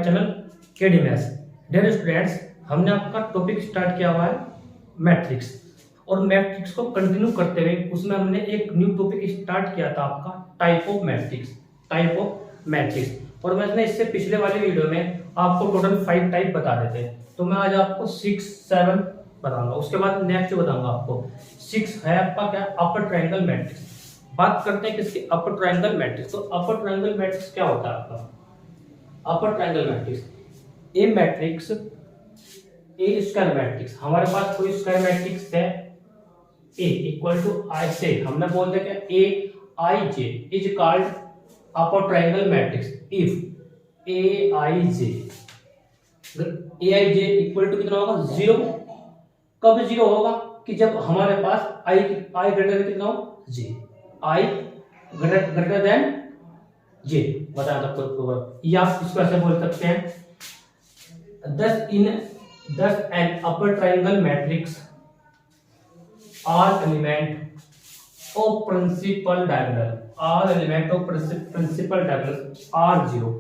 My channel KD maths. Dear students, हमने आपका topic start किया हुआ है मैट्रिक्स, और मैट्रिक्स को कंटिन्यू करते हुए उसमें हमने एक न्यू टॉपिक स्टार्ट किया था आपका टाइप ऑफ मैट्रिक्स। और मैंने इससे पिछले वाली वीडियो में आपको टोटल 5 टाइप बता रहे थे, तो मैं आज आपको 6, 7 बताऊंगा। उसके बाद नेक्स्ट बताऊंगा आपको 6 है आपका क्या, अपर ट्रायंगल मैट्रिक्स। बात करते हैं किसके, अपर ट्रायंगल मैट्रिक्स। तो अपर ट्रायंगल मैट्रिक्स क्या होता है आपका? Upper triangle matrix a matrix, a square matrix. हमारे पास कोई स्क्वायर मैट्रिक्स है ए इक्वल टू आई से, हमने बोल दिया कि A I J is called upper triangle matrix if A I J equal to कितना होगा, 0। कब 0 होगा? कि जब हमारे पास आई ग्रेटर कितना हो, जे, आई ग्रेटर देन जे। बताया था कोई, या इसको ऐसे बोल सकते हैं, thus an upper triangle matrix all element of principal diagonal are 0।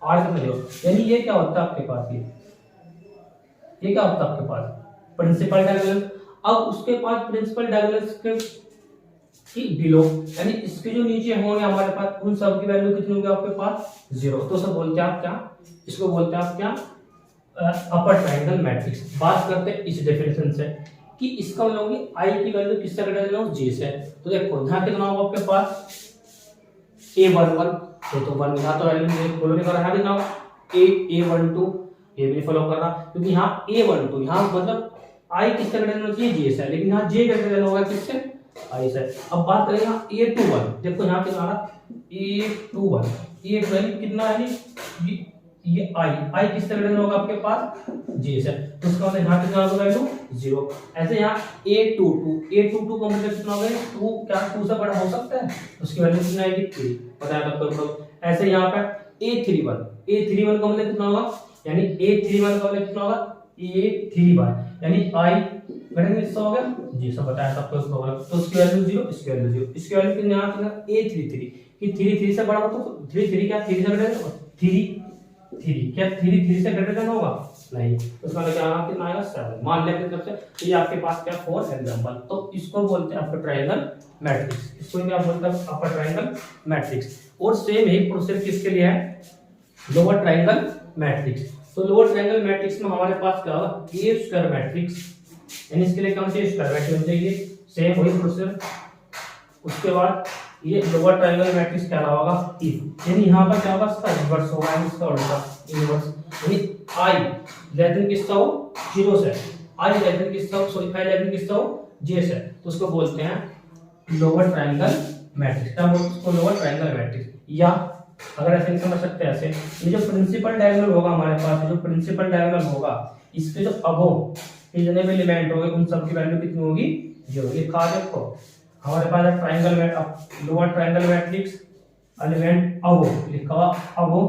r कितना 0? यानी ये क्या होता है आपके पास, ये क्या होता है आपके पास प्रिंसिपल डायगोनल। अब उसके पास प्रिंसिपल डायगोनल्स के बिलो, यानी इसके जो नीचे होंगे हमारे पास, उन सब की वैल्यू कितनी होगी आपके पास, 0। तो सब बोलते हैं आप क्या, इसको बोलते हैं आप क्या, अपर ट्रायंगल मैट्रिक्स। बात करते हैं इस डेफिनेशन से कि इसका मतलब होगी आई की वैल्यू किससे ग्रेटर देना हो, जे से। तो देखो यहाँ कितना होगा आपके पास a11, तो 1 यहाँ तो वैल्यू फॉलो नहीं कर रहा है, कितना होगा a12, ये भी फॉलो कर रहा, क्योंकि यहाँ a12 यहाँ मतलब आई किससे ग्रेटर देना चाहिए, जे से, लेकिन यहाँ जे ग्रेटर देना होगा किससे, आई से। अब बात करें यहाँ a21, देखो यहाँ कितना आ रहा a21, ये वैल्यू कितना है, ये आई किससे ग्रेटर होगा आपके पास, जे से। तो इसका मतलब यहाँ कितना होगा वैल्यू, 0। ऐसे यहाँ a22 का मतलब कितना होगा, 2 क्या 2 से बड़ा हो सकता है, उसकी वैल्यू कितना आएगी, 3। बताया था। ऐसे यहाँ पे a31 का मतलब कितना होगा, यानी a31 का मतलब कितना होगा, a31 यानी आई ग्रेटर किससे हो गया, जी से। बताया था आपको। तो उसकी वैल्यू 0, इसकी वैल्यू 0, इसकी वैल्यू कितना यहाँ कितना a33 कि 3 से बड़ा हो, तो 3 क्या 3 से ग्रेटर, 3 क्या 3 से ग्रेटर होगा, नहीं। तो इसका क्या कितना आएगा, 7। मान लेते हैं तरफ से। तो ये आपके पास क्या 4 एग्जांपल। तो इसको बोलते हैं अपर ट्रायंगल मैट्रिक्स, इसको क्या बोलते हैं, अपर ट्रायंगल मैट्रिक्स। और सेम ही प्रोसेस किसके लिए है, लोअर ट्रायंगल मैट्रिक्स। तो लोअर ट्रायंगल मैट्रिक्स में हमारे पास क्या होगा, ए स्क्वायर मैट्रिक्स, यानी इसके लिए कौन सी स्क्वायर मैट्रिक्स चाहिए, सेम वही प्रोसेस। उसके बाद ये लोअर ट्रायंगल मैट्रिक्स क्या होगा, इफ, यानी यहाँ पर क्या होगा, इसका इन्वर्स होगा, इसका उल्टा इन्वर्स, यानी आई लेस देन किसका हो, 0 से, आई लेस देन किसका हो, सॉरी आई लेस देन किसका हो, जे से। तो उसको बोलते हैं लोअर ट्रायंगल मैट्रिक्स। क्या बोलते हैं उसको, लोअर ट्रायंगल मैट्रिक्स। या अगर ऐसे समझ सकते हैं, ऐसे ये जो प्रिंसिपल डायगोनल होगा हमारे पास, जो प्रिंसिपल डायगोनल होगा, इसके जो अबोव जितने भी एलिमेंट होंगे उन सब की वैल्यू कितनी होगी, 0। लिखा देखो हमारे पास ट्रायंगल में lower triangle matrix element above, लिखा हुआ अबोव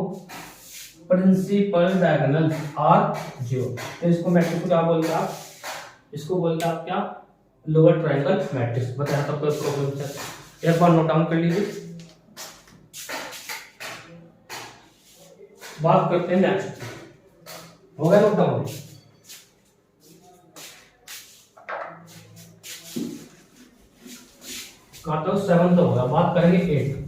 प्रिंसिपल डायगोनल आर 0। तो इसको मैट्रिक्स को क्या बोलते हैं आप, इसको बोलते हैं आप क्या, लोअर ट्रायंगल मैट्रिक्स। बताया तब कोई प्रॉब्लम है, एक बार नोट डाउन कर लीजिए। बात करते हैं नेक्स्ट, हो गया नोट डाउन। कहा तो 7 तो होगा, बात करेंगे 8।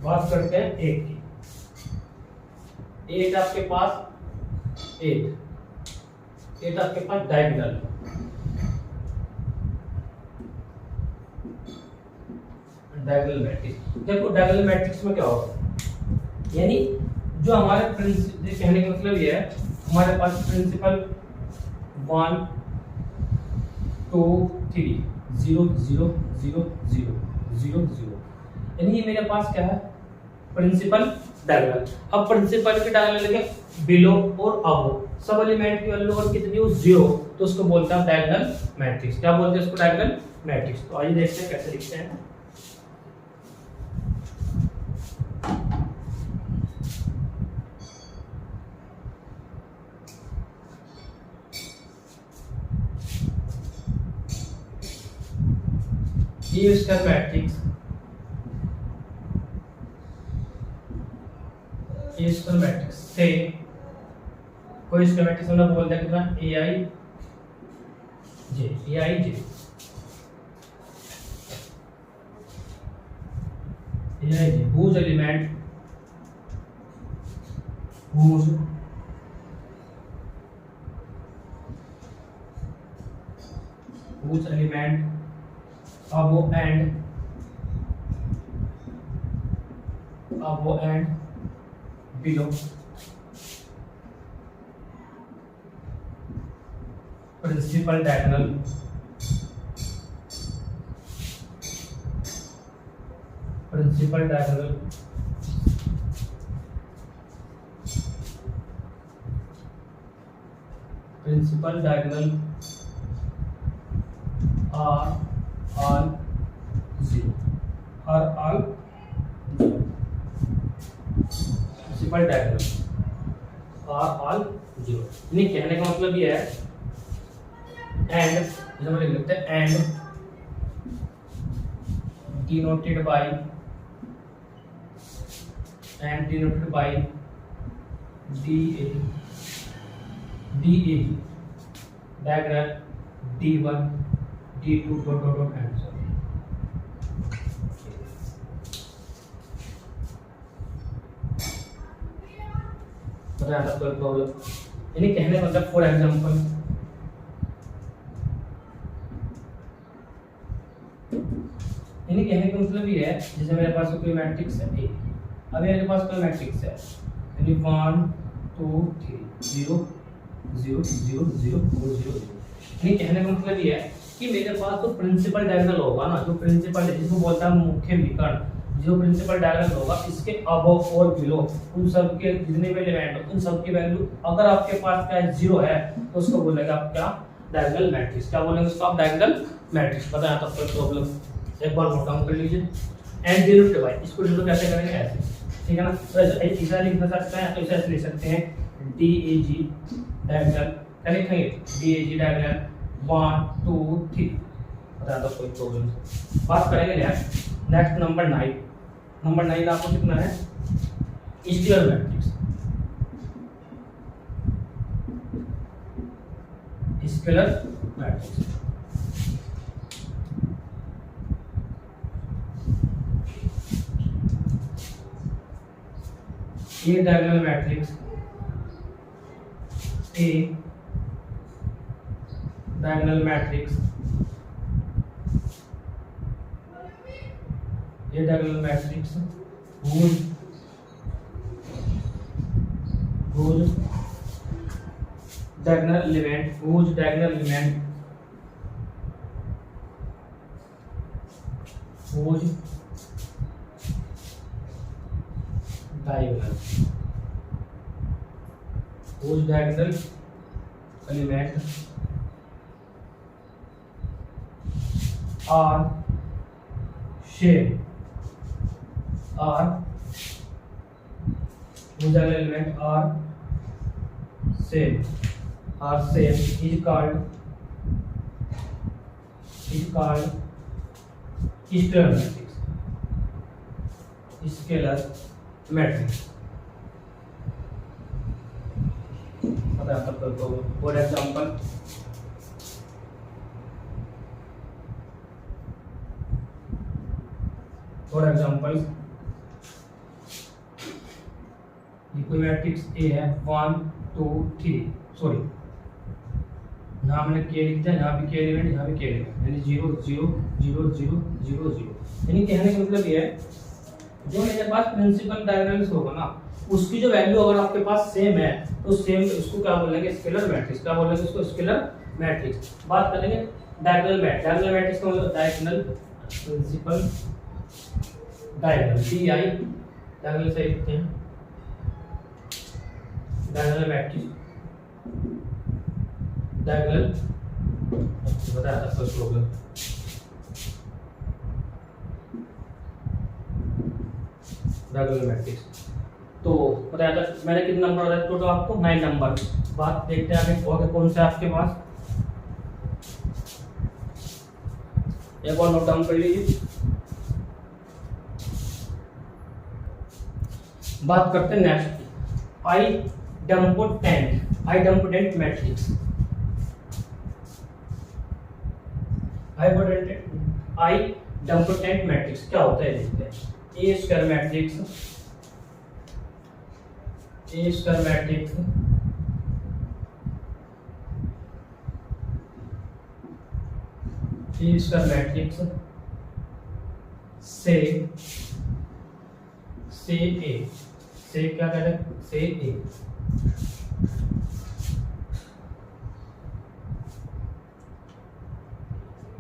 बात करते हैं 8 की। 8 आपके पास 8 आपके पास डायगोनल, मैट्रिक्स। देखो डायगोनल मैट्रिक्स में क्या होगा, यानी जो हमारे प्रिंसिपल, कहने का मतलब ये है, हमारे पास प्रिंसिपल 1 2 3 0 0 0 0 0 0, यानी ये मेरे पास क्या है, प्रिंसिपल डायगोनल। अब प्रिंसिपल के डायगोनल लेके बिलो और अबो सब एलिमेंट की वैल्यू और कितनी हो, 0। तो उसको बोलते हैं डायगोनल मैट्रिक्स। क्या बोलते हैं इसको, डायगोनल मैट्रिक्स। तो आइए देखते हैं कैसे लिखते हैं। ये इसका मैट्रिक्स, ये इसका मैट्रिक्स से कोई इसका मैट्रिक्स हमने बोल दिया कितना ए I J whose element above and below principal diagonal are all zero, principal diagonal are all zero। यानी कहने का मतलब ये है एंड, जैसे हम लिख लेते हैं and denoted by DA diagonal D1 D2 dot and so on। बताया था कोई प्रॉब्लम, यानी कहने का मतलब फॉर एग्जांपल यानी कहने का मतलब ये है जैसे मेरे पास कोई मैट्रिक्स है ए, अभी मेरे पास कोई मैट्रिक्स है यानी 1 2 3 0 0 0 0 4 0 0। यानी कहने का मतलब ये है कि मेरे पास तो प्रिंसिपल डायगोनल होगा ना, जो प्रिंसिपल है जिसको बोलता है मुख्य विकर्ण, जो प्रिंसिपल डायगोनल होगा इसके अबव और बिलो उन सब के जितने भी एलिमेंट हो उन सब की वैल्यू अगर आपके पास क्या है 0 है तो उसको बोलेगा आप क्या डायगोनल मैट्रिक्स, क्या बोलेंगे उसको आप डायगोनल मैट्रिक्स। बताया था कोई प्रॉब्लम, एक बार नोट डाउन कर लीजिए। एंड डिनोट बाय, इसको डिनोट कैसे करेंगे ऐसे, ठीक है ना, तो ऐसा लिख सकते हैं, तो ऐसे लिख सकते हैं DAG डायगोनल, क्या लिखेंगे DAG डायगोनल 1 2 3। बता दो कोई प्रॉब्लम। बात करेंगे नेक्स्ट नंबर 9। नंबर 9 आपको कितना है स्केलर मैट्रिक्स, स्केलर मैट्रिक्स। ये diagonal matrix a diagonal matrix, ये diagonal matrix whose diagonal element are same, whose diagonal element are same is called scalar matrix। पता है सबको। फॉर एग्जांपल ये कोई मैट्रिक्स ए है 1 2 3, सॉरी यहाँ मैंने के लिख दिया, यहाँ भी के एलिमेंट, यहाँ भी के एलिमेंट, यानी 0 0 0 0 0 0। यानी कहने का मतलब ये है जो मेरे पास प्रिंसिपल डायगोनल्स होगा ना उसकी जो वैल्यू अगर आपके पास सेम है तो सेम उसको क्या बोलेंगे स्केलर मैट्रिक्स, क्या बोलेंगे उसको स्केलर मैट्रिक्स। बात करेंगे डायगोनल मैट्रिक्स का मतलब diagonal principal diagonal DI diagonal से लिखते हैं डायगोनल मैट्रिक्स डायगोनल, बताया था फर्स्ट प्रॉब्लम। डायगोनल मैट्रिक्स तो बताया था मैंने कितने नंबर बताया टोटल आपको 9 नंबर। बात देखते हैं आगे कौन सा आपके पास। एक और नोट डाउन कर लीजिए। बात करते हैं नेक्स्ट की, आइडेम्पोटेंट मैट्रिक्स। आइडेम्पोटेंट मैट्रिक्स क्या होता है देखते हैं। A square matrix, a square matrix a square matrix say A, से क्या कह रहे हैं, से ए।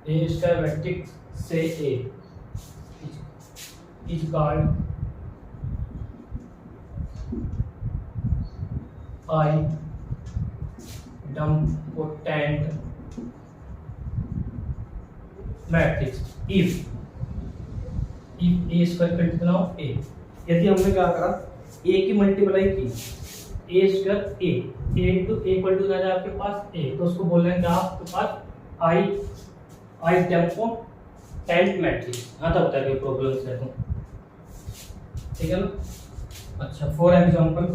ए square matrix say A is called idempotent matrix if A square का कितना हो ए। यदि हमने क्या करा, ए की मल्टीप्लाई की, A square A two equal to जाए आपके पास ए, तो उसको बोल रहे हैं क्या आपके पास आइडेम्पोटेंट मैट्रिक्स। हाँ तब तक ये प्रॉब्लम्स है तो ठीक है ना। अच्छा फॉर एग्जांपल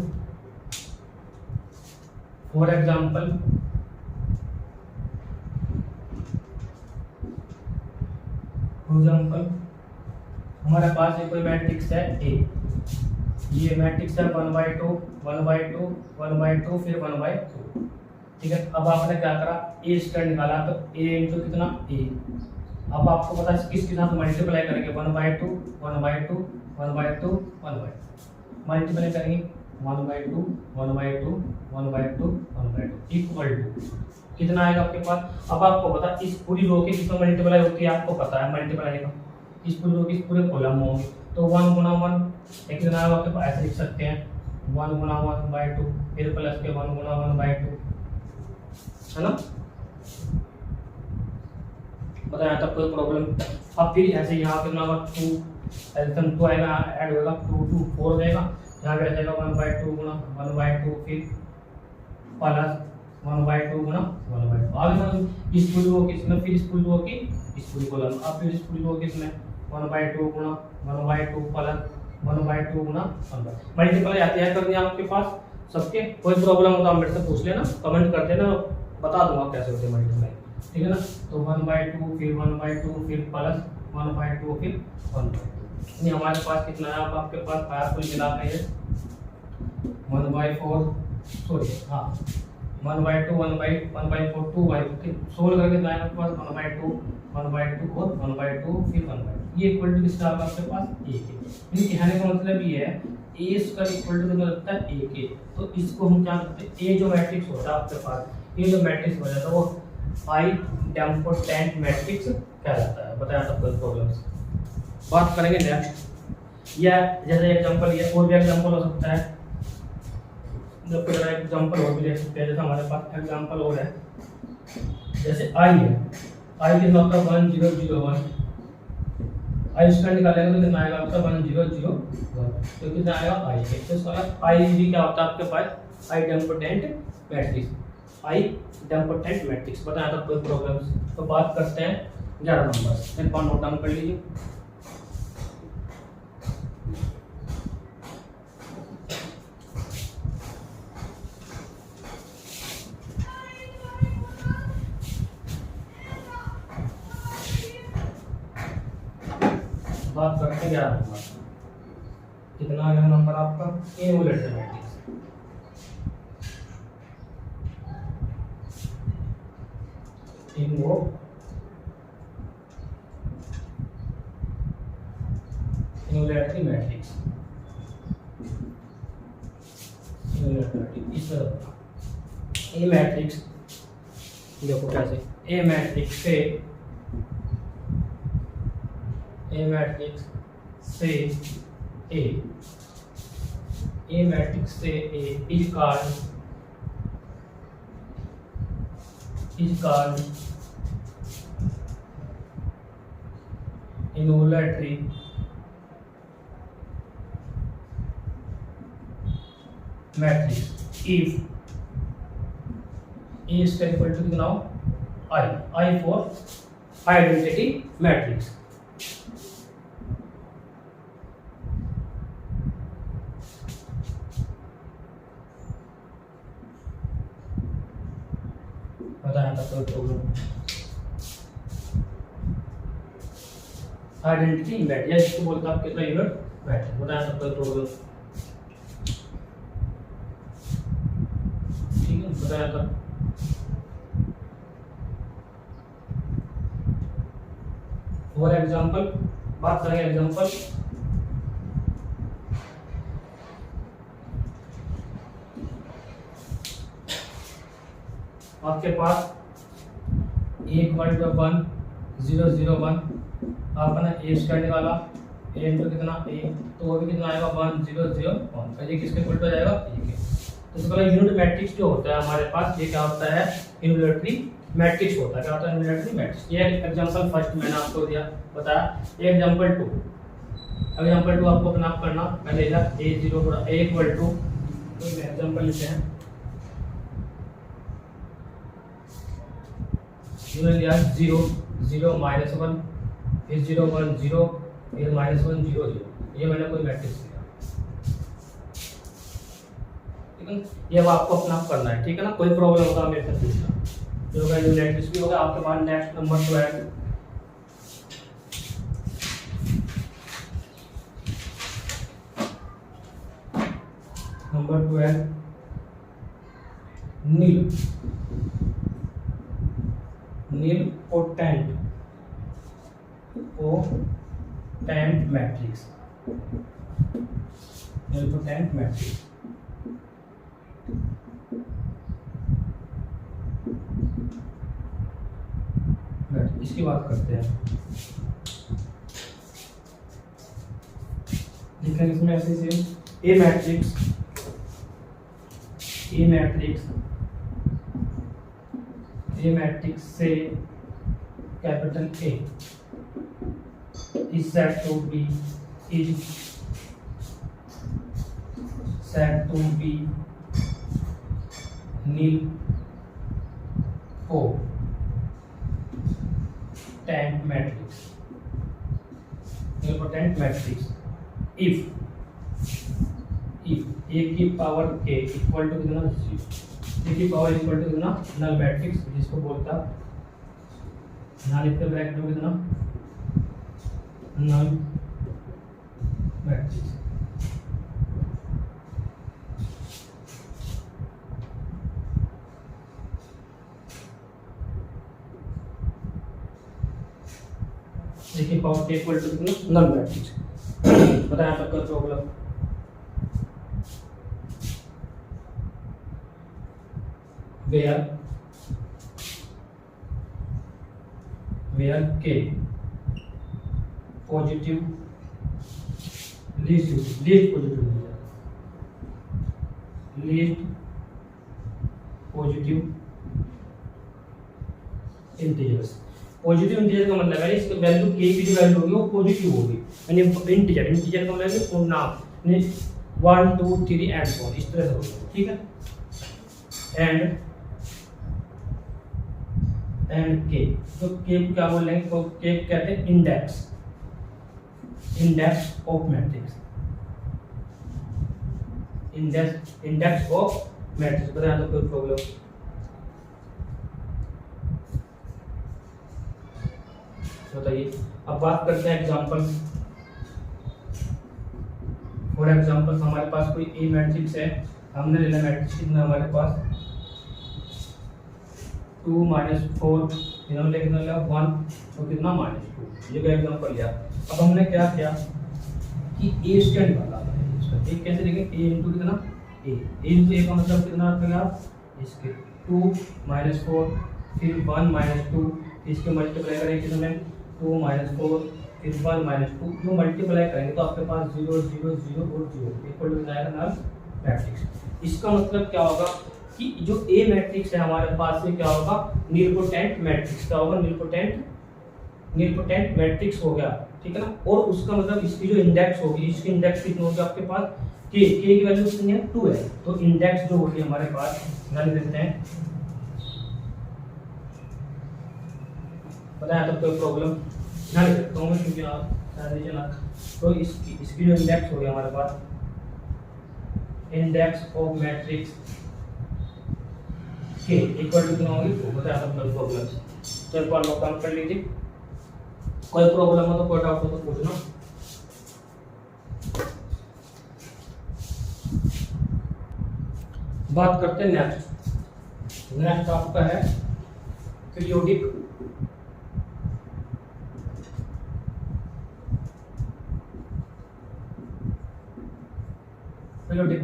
हमारे पास एक कोई मैट्रिक्स है ए, ये मैट्रिक्स है 1/2 1/2 1/2 फिर 1/2। ठीक है, अब आपने क्या करा, ए स्क्वायर निकाला तो ए इंटू कितना ए। अब आपको पता है किसके साथ मल्टीप्लाई करेंगे, 1/2 1/2 1/2 1/2 मल्टीप्लाई करेंगे 1/2 1/2 1/2 1/2 इक्वल टू कितना आएगा आपके पास। अब आपको पता इस पूरी रो के कितना मल्टीप्लाई होती है, आपको पता है मल्टीप्लाई का, इस पूरी रो के इस पूरे कॉलम होंगे तो 1 गुना 1 कितना आएगा आपके पास, ऐसे लिख सकते हैं 1 गुना 1/2 फिर प्लस के 1 गुना 1/2 है ना। बताया तब कोई प्रॉब्लम। अब फिर ऐसे यहाँ कितना होगा 2 2 आएगा, ऐड होगा 2 2 4 देगा, यहाँ पे रहेगा 1/2 गुना 1/2 फिर प्लस 1/2 गुना 1/2। आगे समझ इस पूरी रो किसमें, फिर इस पूरी रो की इस पूरी कॉलम, अब फिर इस पूरी रो किसमें 1/2 गुना 1/2 प्लस 1/2 गुना 1/2 मल्टीप्लाई आते हैं करने आपके पास सबके। कोई प्रॉब्लम हो तो आप मेरे से पूछ लेना, कमेंट कर देना, बता दूंगा कैसे होते हैं मल्टीप्लाई। ठीक है ना, तो 1/2 फिर 1/2 फिर प्लस 1/2 फिर 1/2। ये हमारे पास कितना है, आपके पास आया कुल मिला के 1/4 सॉरी हाँ 1/2 1/4 2/2 सोल्व करके लाएगा आपके पास 1/2 1/2 और 1/2 फिर 1/2। ये इक्वल टू किसका होगा आपके पास ए के। यानी कहने का मतलब ये है ए स्क्वायर इक्वल टू कितना लगता है ए के। तो इसको हम क्या करते हैं, ए जो मैट्रिक्स होता है आपके पास, ये जो मैट्रिक्स हो जाता है वो आइडेम्पोटेंट मैट्रिक्स कहलाता है। बताया था कोई प्रॉब्लम्स। बात करेंगे नेक्स्ट, या जैसे एग्जांपल ये और भी एग्जांपल हो सकता है, जब कोई एग्जांपल और भी ले सकते हैं। जैसे हमारे पास एग्जांपल और है, जैसे आई है, आई कितना होता है 1001, आई स्क्वायर निकालेंगे तो कितना आएगा आपका 1001, तो कितना आएगा आई के। तो इसका आई भी क्या होता है आपके पास आइडेम्पोटेंट मैट्रिक्स, आइडेम्पोटेंट मैट्रिक्स। बताया था कोई प्रॉब्लम्स। तो बात करते हैं 11 नंबर, एक बार नोट डाउन कर लीजिए। बात करते हैं 11 नंबर, कितना आ गया नंबर आपका, इनवोलेटरी मैट्रिक्स। इनवोलेटरी मैट्रिक्स इस तरह ए मैट्रिक्स देखो कैसे, ए matrix say A matrix say A is called involutory matrix if A is equal to कितना हो I for identity matrix. Identity matrix इसको बोलते हैं कितना यूनिट मैट्रिक्स, बताया सबका प्रॉब्लम। ठीक है, बताया था। और एग्जांपल बात करेंगे, एग्जांपल आपके पास 1.1 आपने ए स्क्वायर निकाला, ए इंटू कितना ए, तो वो भी कितना आएगा 1001। ये किसके उल्टा जाएगा, ए के। तो सबसे पहले यूनिट मैट्रिक्स जो होता है हमारे पास, ये क्या होता है, यूनिटरी मैट्रिक्स होता है। क्या होता है, यूनिटरी मैट्रिक्स। ये एग्जांपल फर्स्ट मैंने आपको दिया, बताया। एग्जांपल 2 आपको अपना करना, मैंने लिया a0 a इक्वल टू, तो एग्जांपल लेते हैं, मैंने लिया 0 0 -1, फिर 0 1 0, फिर -1 0 0। ये मैंने कोई मैट्रिक्स लिया, ठीक है। ये अब आपको अपना करना है, ठीक है ना। कोई प्रॉब्लम होगा मेरे साथ पूछना, जो होगा मैट्रिक्स भी होगा आपके पास। Next number 12, number 12 nilpotent matrix, nilpotent matrix. इसकी बात करते हैं, लिखेंगे इसमें ऐसे से A matrix say capital A is said to be nilpotent matrix if a की पावर k इक्वल टू कितना 0, a की पावर इक्वल टू कितना नल मैट्रिक्स, जिसको बोलता ना लिखते ब्रैकेट में कितना नल मैट्रिक्स। देखिए पावर k इक्वल टू कितना नल मैट्रिक्स। बताया तक का problem, where k positive least positive integers. Positive integer का मतलब है इसका वैल्यू k की जो वैल्यू होगी वो पॉजिटिव होगी, यानी इंटीजर का मतलब है पूर्णांक, 1 2 3 एंड सो इस तरह से होगा, ठीक है। एंड k, तो k को क्या बोल रहे हैं, तो k कहते हैं index of matrix, index of matrix. बताया तो कोई प्रॉब्लम, बताइए। अब बात करते हैं एग्जांपल। फॉर एग्जांपल हमारे पास कोई ए मैट्रिक्स है, हमने लेना मैट्रिक्स कितना हमारे पास 2 -4, इन्होंने कितना लिया 1 और कितना -2, ये का एग्जांपल लिया। अब हमने क्या किया कि ए स्क्वायर निकाला, इसका ए कैसे लिखेंगे, ए इनटू कितना ए इनटू ए का मतलब कितना रखेगा इसके 2 -4, फिर 1 -2, इसके मल्टीप्लाई करेंगे कितने 2 -4, फिर 1 -2, जो मल्टीप्लाई करेंगे तो आपके पास 0 0 0 और 0 इक्वल टू जाएगा नल मैट्रिक्स। इसका मतलब क्या होगा कि जो ए मैट्रिक्स है हमारे पास से क्या होगा, नीलपोटेंट मैट्रिक्स। क्या होगा, नीलपोटेंट मैट्रिक्स हो गया, ठीक है ना। और उसका मतलब इसकी जो इंडेक्स होगी, इसकी इंडेक्स कितनी होगी आपके पास, k की वैल्यू कितनी है 2 है, तो इंडेक्स जो होगी हमारे पास लिख देते हैं, बताया तो कोई प्रॉब्लम ना लिख सकता हूँ मैं, क्योंकि आप ना तो इसकी जो इंडेक्स हो गया हमारे पास, इंडेक्स ऑफ मैट्रिक्स के इक्वल टू कितना होगी, तो बताया तो कोई प्रॉब्लम। तो एक बार नोट डाउन कर लीजिए, कोई प्रॉब्लम हो तो कोई डाउट हो तो पूछना। बात करते हैं नेक्स्ट आपका है पीरियोडिक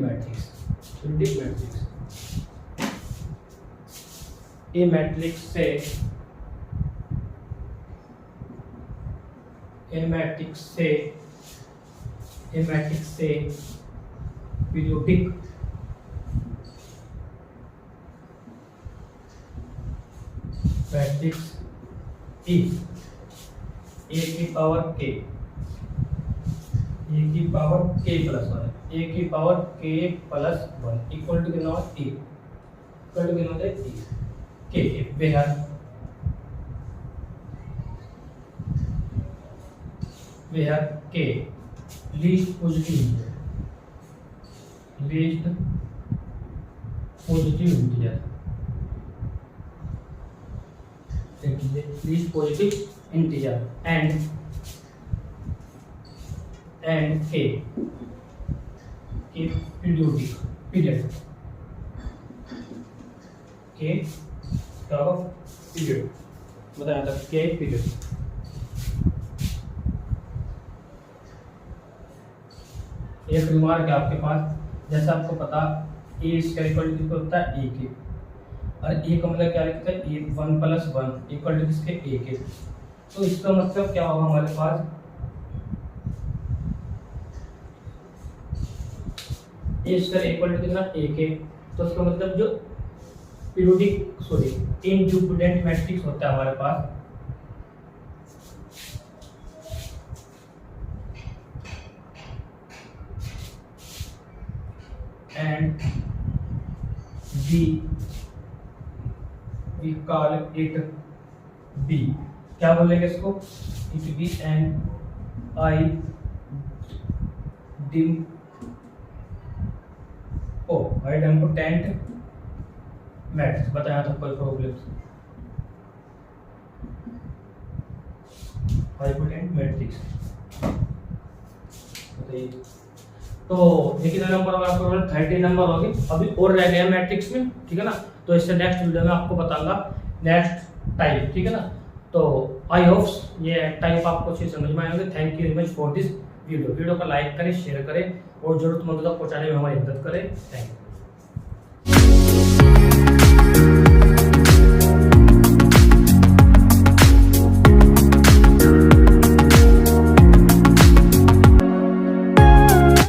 मैट्रिक्स। ए मैट्रिक्स से पीरियोडिक मैट्रिक्स ई ए की पावर के प्लस वन इक्वल टू कितना होगा, ई इक्वल टू कितना होता है, ई के where k least positive integer least positive integer and k period k क्या होगा, पीरियड बताया था, k पीरियड। एक रिमार्क है आपके पास, जैसे आपको पता ए स्क्वायर इक्वल टू कितना होता है, ए के, और ए का मतलब क्या लिखता है, ए 1 + 1 इक्वल टू किसके, ए के। तो इसका मतलब क्या होगा हमारे पास, ए स्क्वायर इक्वल टू कितना, ए के। तो इसका मतलब जो इंडिपेंडेंट मैट्रिक्स होता है हमारे पास, and we call it B, क्या बोलेंगे इसको, it be an idempotent matrix. बताया तो कोई प्रॉब्लम, आइडेंटिटी मैट्रिक्स बताइए। तो ये कितना नंबर होगा आपको, 30 नंबर होगी। अभी और रह गया मैट्रिक्स में, ठीक है ना। तो इससे नेक्स्ट वीडियो में आपको बताऊंगा नेक्स्ट टाइप, ठीक है ना। तो आई होप्स ये टाइप आपको अच्छी समझ में आएंगे। Thank you very much for this video. Video को लाइक करें, शेयर करें और जरूरतमंदों तक पहुंचाने में हमारी मदद करें। Thank you.